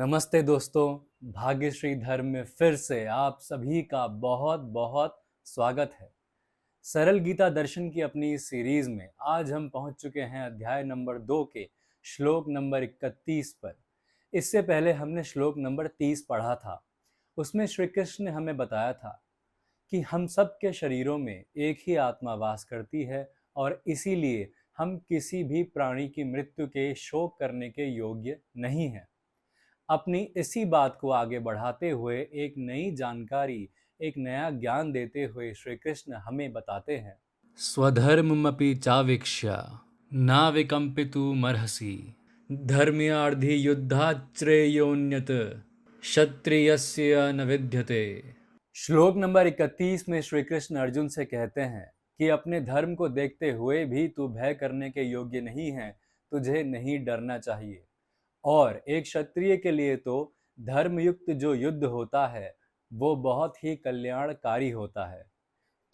नमस्ते दोस्तों। भाग्यश्री धर्म में फिर से आप सभी का बहुत बहुत स्वागत है। सरल गीता दर्शन की अपनी इस सीरीज में आज हम पहुंच चुके हैं अध्याय नंबर 2 के श्लोक नंबर 31 पर। इससे पहले हमने श्लोक नंबर 30 पढ़ा था। उसमें श्री कृष्ण ने हमें बताया था कि हम सब के शरीरों में एक ही आत्मा वास करती है और इसीलिए हम किसी भी प्राणी की मृत्यु के शोक करने के योग्य नहीं हैं। अपनी इसी बात को आगे बढ़ाते हुए एक नई जानकारी, एक नया ज्ञान देते हुए श्री कृष्ण हमें बताते हैं, स्वधर्ममपि चावीक्ष्य ना विकम्पितुमर्हसि धर्म्यार्धि युद्धाश्रेयोन्यत क्षत्रियस्य न विद्यते। श्लोक नंबर 31 में श्री कृष्ण अर्जुन से कहते हैं कि अपने धर्म को देखते हुए भी तू भय करने के योग्य नहीं है, तुझे नहीं डरना चाहिए। और एक क्षत्रिय के लिए तो धर्मयुक्त जो युद्ध होता है वो बहुत ही कल्याणकारी होता है।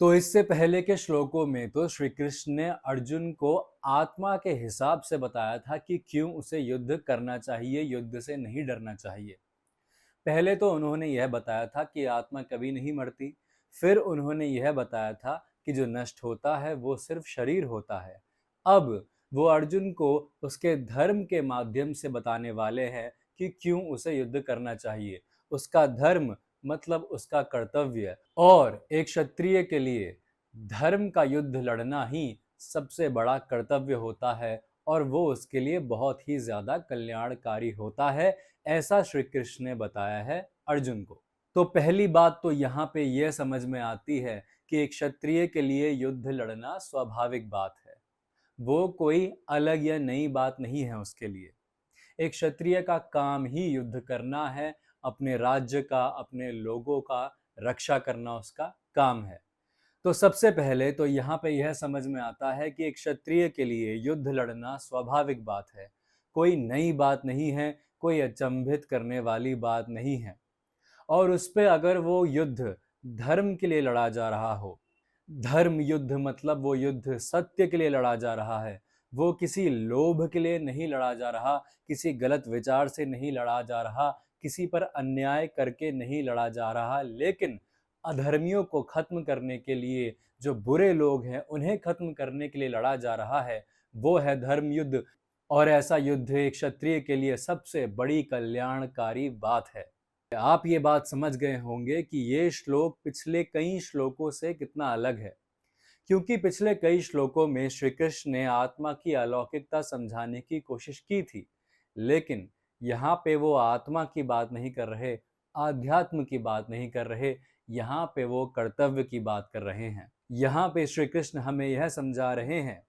तो इससे पहले के श्लोकों में तो श्री कृष्ण ने अर्जुन को आत्मा के हिसाब से बताया था कि क्यों उसे युद्ध करना चाहिए, युद्ध से नहीं डरना चाहिए। पहले तो उन्होंने यह बताया था कि आत्मा कभी नहीं मरती। फिर उन्होंने यह बताया था कि जो नष्ट होता है वो सिर्फ शरीर होता है। अब वो अर्जुन को उसके धर्म के माध्यम से बताने वाले हैं कि क्यों उसे युद्ध करना चाहिए। उसका धर्म मतलब उसका कर्तव्य, और एक क्षत्रिय के लिए धर्म का युद्ध लड़ना ही सबसे बड़ा कर्तव्य होता है और वो उसके लिए बहुत ही ज्यादा कल्याणकारी होता है। ऐसा श्री कृष्ण ने बताया है अर्जुन को। तो पहली बात तो यहाँ पे यह समझ में आती है कि एक क्षत्रिय के लिए युद्ध लड़ना स्वाभाविक बात है। वो कोई अलग या नई बात नहीं है उसके लिए। एक क्षत्रिय का काम ही युद्ध करना है, अपने राज्य का, अपने लोगों का रक्षा करना उसका काम है। तो सबसे पहले तो यहाँ पे यह समझ में आता है कि एक क्षत्रिय के लिए युद्ध लड़ना स्वाभाविक बात है, कोई नई बात नहीं है, कोई अचंभित करने वाली बात नहीं है। और उस पे अगर वो युद्ध धर्म के लिए लड़ा जा रहा हो, धर्म युद्ध मतलब वो युद्ध सत्य के लिए लड़ा जा रहा है, वो किसी लोभ के लिए नहीं लड़ा जा रहा, किसी गलत विचार से नहीं लड़ा जा रहा, किसी पर अन्याय करके नहीं लड़ा जा रहा, लेकिन अधर्मियों को खत्म करने के लिए, जो बुरे लोग हैं उन्हें खत्म करने के लिए लड़ा जा रहा है, वो है धर्म युद्ध। और ऐसा युद्ध एक क्षत्रिय के लिए सबसे बड़ी कल्याणकारी बात है। आप ये बात समझ गए होंगे कि ये श्लोक पिछले कई श्लोकों से कितना अलग है, क्योंकि पिछले कई श्लोकों में श्री कृष्ण ने आत्मा की अलौकिकता समझाने की कोशिश की थी, लेकिन यहाँ पे वो आत्मा की बात नहीं कर रहे, आध्यात्म की बात नहीं कर रहे, यहाँ पे वो कर्तव्य की बात कर रहे हैं। यहाँ पे श्री कृष्ण हमें यह समझा रहे हैं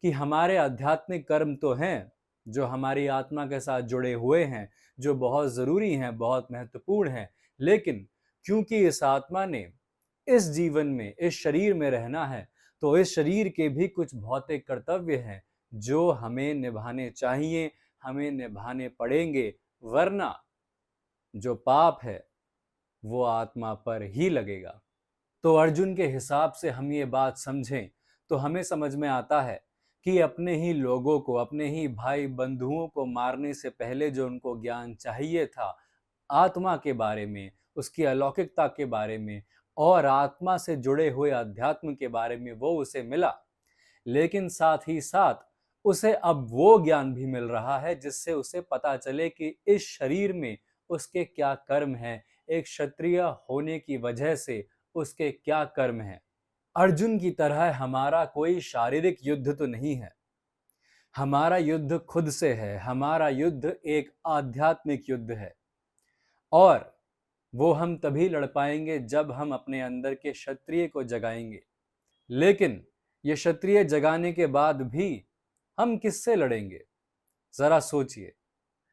कि हमारे आध्यात्मिक कर्म तो हैं जो हमारी आत्मा के साथ जुड़े हुए हैं, जो बहुत जरूरी हैं, बहुत महत्वपूर्ण हैं, लेकिन क्योंकि इस आत्मा ने इस जीवन में, इस शरीर में रहना है, तो इस शरीर के भी कुछ भौतिक कर्तव्य हैं जो हमें निभाने चाहिए, हमें निभाने पड़ेंगे, वरना जो पाप है वो आत्मा पर ही लगेगा। तो अर्जुन के हिसाब से हम ये बात समझें तो हमें समझ में आता है कि अपने ही लोगों को, अपने ही भाई बंधुओं को मारने से पहले जो उनको ज्ञान चाहिए था आत्मा के बारे में, उसकी अलौकिकता के बारे में और आत्मा से जुड़े हुए अध्यात्म के बारे में, वो उसे मिला। लेकिन साथ ही साथ उसे अब वो ज्ञान भी मिल रहा है जिससे उसे पता चले कि इस शरीर में उसके क्या कर्म हैं, एक क्षत्रिय होने की वजह से उसके क्या कर्म हैं। अर्जुन की तरह हमारा कोई शारीरिक युद्ध तो नहीं है, हमारा युद्ध खुद से है, हमारा युद्ध एक आध्यात्मिक युद्ध है। और वो हम तभी लड़ पाएंगे जब हम अपने अंदर के क्षत्रिय को जगाएंगे। लेकिन ये क्षत्रिय जगाने के बाद भी हम किससे लड़ेंगे, जरा सोचिए।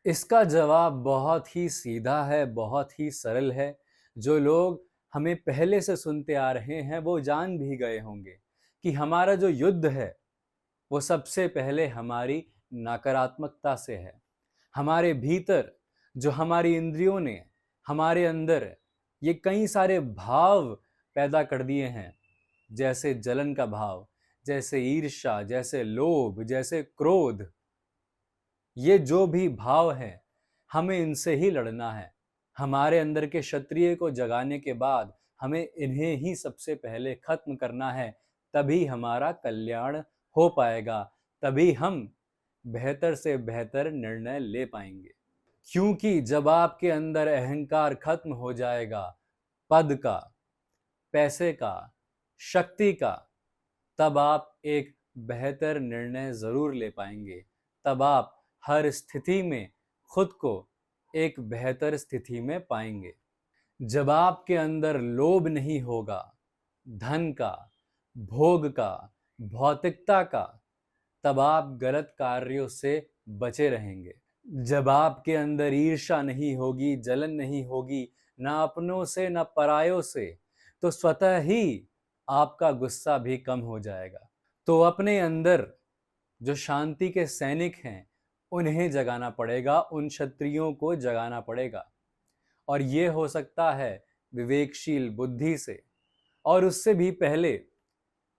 इसका जवाब बहुत ही सीधा है, बहुत ही सरल है। जो लोग हमें पहले से सुनते आ रहे हैं वो जान भी गए होंगे कि हमारा जो युद्ध है वो सबसे पहले हमारी नकारात्मकता से है। हमारे भीतर जो हमारी इंद्रियों ने हमारे अंदर ये कई सारे भाव पैदा कर दिए हैं, जैसे जलन का भाव, जैसे ईर्ष्या, जैसे लोभ, जैसे क्रोध, ये जो भी भाव हैं, हमें इनसे ही लड़ना है। हमारे अंदर के क्षत्रिय को जगाने के बाद हमें इन्हें ही सबसे पहले खत्म करना है, तभी हमारा कल्याण हो पाएगा, तभी हम बेहतर से बेहतर निर्णय ले पाएंगे। क्योंकि जब आपके अंदर अहंकार खत्म हो जाएगा, पद का, पैसे का, शक्ति का, तब आप एक बेहतर निर्णय जरूर ले पाएंगे। तब आप हर स्थिति में खुद को एक बेहतर स्थिति में पाएंगे। जब आपके अंदर लोभ नहीं होगा, धन का, भोग का, भौतिकता का, तब आप गलत कार्यों से बचे रहेंगे। जब आपके अंदर ईर्ष्या नहीं होगी, जलन नहीं होगी, ना अपनों से ना परायों से, तो स्वतः ही आपका गुस्सा भी कम हो जाएगा। तो अपने अंदर जो शांति के सैनिक हैं उन्हें जगाना पड़ेगा, उन क्षत्रियों को जगाना पड़ेगा। और ये हो सकता है विवेकशील बुद्धि से। और उससे भी पहले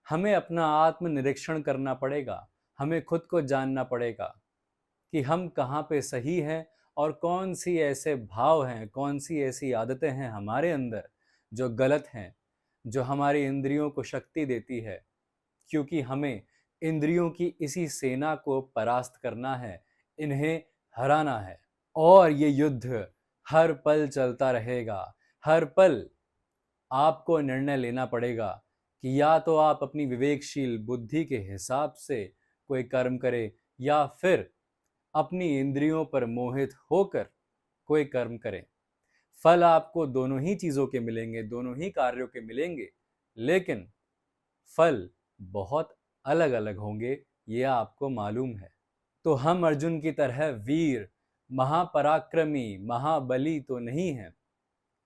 हमें अपना आत्मनिरीक्षण करना पड़ेगा, हमें खुद को जानना पड़ेगा कि हम कहाँ पे सही हैं और कौन सी ऐसे भाव हैं, कौन सी ऐसी आदतें हैं हमारे अंदर जो गलत हैं, जो हमारी इंद्रियों को शक्ति देती है। क्योंकि हमें इंद्रियों की इसी सेना को परास्त करना है, इन्हें हराना है। और ये युद्ध हर पल चलता रहेगा। हर पल आपको निर्णय लेना पड़ेगा कि या तो आप अपनी विवेकशील बुद्धि के हिसाब से कोई कर्म करें, या फिर अपनी इंद्रियों पर मोहित होकर कोई कर्म करें। फल आपको दोनों ही चीजों के मिलेंगे, दोनों ही कार्यों के मिलेंगे, लेकिन फल बहुत अलग अलग होंगे, ये आपको मालूम है। तो हम अर्जुन की तरह वीर, महापराक्रमी, महाबली तो नहीं हैं,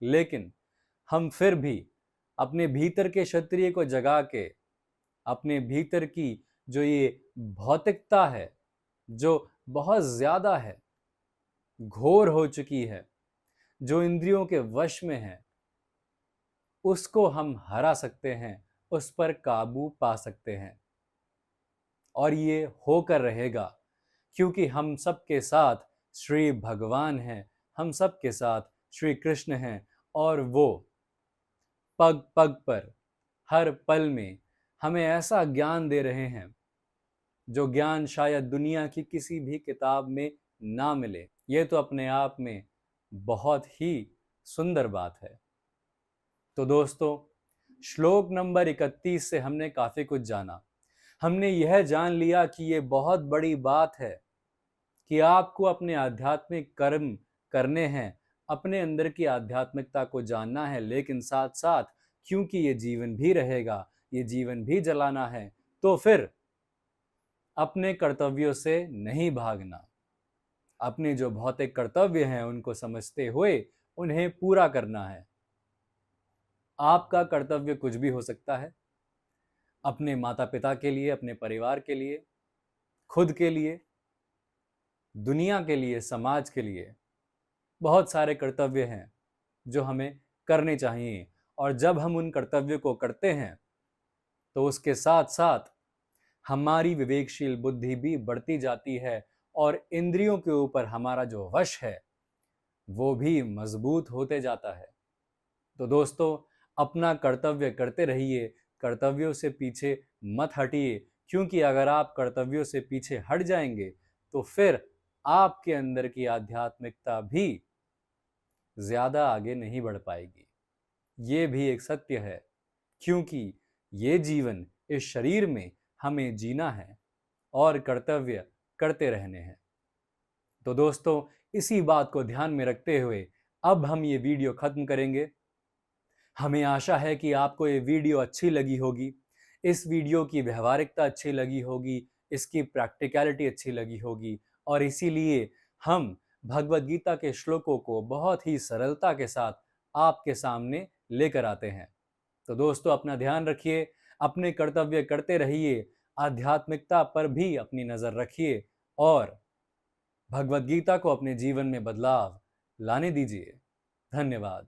लेकिन हम फिर भी अपने भीतर के क्षत्रिय को जगा के, अपने भीतर की जो ये भौतिकता है, जो बहुत ज्यादा है, घोर हो चुकी है, जो इंद्रियों के वश में है, उसको हम हरा सकते हैं, उस पर काबू पा सकते हैं। और ये होकर रहेगा क्योंकि हम सबके साथ श्री भगवान हैं, हम सबके साथ श्री कृष्ण हैं, और वो पग पग पर, हर पल में हमें ऐसा ज्ञान दे रहे हैं जो ज्ञान शायद दुनिया की किसी भी किताब में ना मिले। ये तो अपने आप में बहुत ही सुंदर बात है। तो दोस्तों, श्लोक नंबर 31 से हमने काफी कुछ जाना। हमने यह जान लिया कि ये बहुत बड़ी बात है कि आपको अपने आध्यात्मिक कर्म करने हैं, अपने अंदर की आध्यात्मिकता को जानना है, लेकिन साथ साथ क्योंकि ये जीवन भी रहेगा, ये जीवन भी जलाना है, तो फिर अपने कर्तव्यों से नहीं भागना। अपने जो भौतिक कर्तव्य हैं उनको समझते हुए उन्हें पूरा करना है। आपका कर्तव्य कुछ भी हो सकता है, अपने माता पिता के लिए, अपने परिवार के लिए, खुद के लिए, दुनिया के लिए, समाज के लिए। बहुत सारे कर्तव्य हैं जो हमें करने चाहिए, और जब हम उन कर्तव्य को करते हैं तो उसके साथ साथ हमारी विवेकशील बुद्धि भी बढ़ती जाती है, और इंद्रियों के ऊपर हमारा जो वश है वो भी मजबूत होते जाता है। तो दोस्तों, अपना कर्तव्य करते रहिए, कर्तव्यों से पीछे मत हटिए, क्योंकि अगर आप कर्तव्यों से पीछे हट जाएंगे तो फिर आपके अंदर की आध्यात्मिकता भी ज्यादा आगे नहीं बढ़ पाएगी। ये भी एक सत्य है, क्योंकि ये जीवन, इस शरीर में हमें जीना है और कर्तव्य करते रहने हैं। तो दोस्तों, इसी बात को ध्यान में रखते हुए अब हम ये वीडियो खत्म करेंगे। हमें आशा है कि आपको ये वीडियो अच्छी लगी होगी, इस वीडियो की व्यवहारिकता अच्छी लगी होगी, इसकी प्रैक्टिकलिटी अच्छी लगी होगी, और इसीलिए हम भगवद गीता के श्लोकों को बहुत ही सरलता के साथ आपके सामने लेकर आते हैं। तो दोस्तों, अपना ध्यान रखिए, अपने कर्तव्य करते रहिए, आध्यात्मिकता पर भी अपनी नजर रखिए, और भगवद गीता को अपने जीवन में बदलाव लाने दीजिए। धन्यवाद।